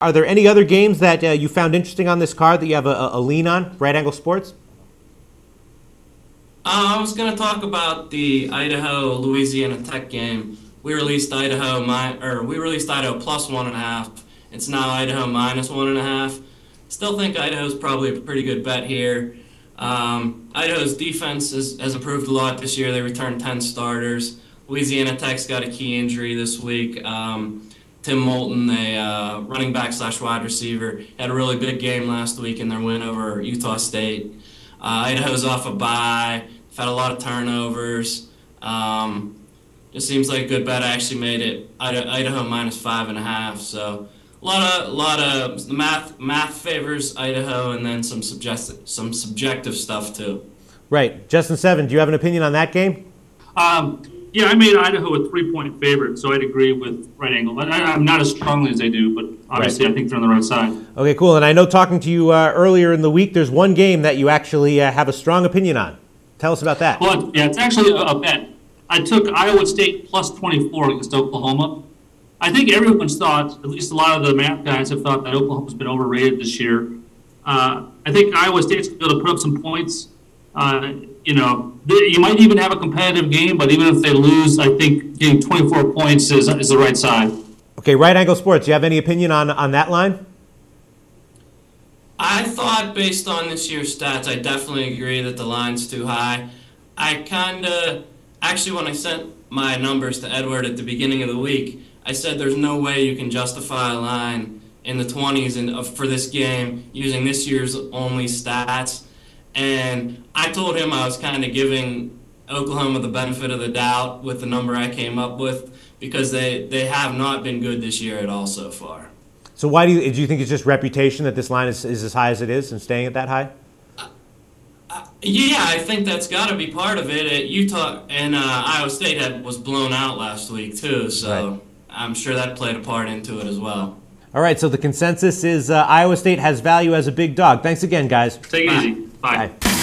Are there any other games that you found interesting on this card that you have a lean on, Right Angle Sports? I was going to talk about the Idaho-Louisiana Tech game. We released Idaho plus 1.5. It's now Idaho minus 1.5. Still think Idaho's probably a pretty good bet here. Idaho's defense has improved a lot this year. They returned 10 starters. Louisiana Tech's got a key injury this week. Tim Moulton, a running back / wide receiver, had a really big game last week in their win over Utah State. Idaho's off a bye. They've had a lot of turnovers. Just seems like a good bet. I actually made it Idaho minus 5.5. So a lot of the math favors Idaho, and then some subjective stuff too. Right, Justin Seven. Do you have an opinion on that game? Yeah, I made Idaho a 3-point favorite, so I'd agree with Right Angle. I'm not as strongly as they do, but obviously right. I think they're on the right side. Okay, cool. And I know talking to you earlier in the week, there's one game that you actually have a strong opinion on. Tell us about that. Well, yeah, it's actually a bet. I took Iowa State plus 24 against Oklahoma. I think everyone's thought, at least a lot of the math guys have thought that Oklahoma's been overrated this year. I think Iowa State's going to be able to put up some points. You might even have a competitive game, but even if they lose, I think getting 24 points is the right side. Okay, Right Angle Sports, do you have any opinion on that line? I thought based on this year's stats, I definitely agree that the line's too high. Actually when I sent my numbers to Edward at the beginning of the week, I said there's no way you can justify a line in the 20s for this game using this year's only stats. And I told him I was kind of giving Oklahoma the benefit of the doubt with the number I came up with because they have not been good this year at all so far. So why do you think it's just reputation that this line is as high as it is and staying at that high? Yeah, I think that's got to be part of it. Utah and Iowa State was blown out last week too, so right. I'm sure that played a part into it as well. All right, so the consensus is Iowa State has value as a big dog. Thanks again, guys. Take it easy. Bye. Bye.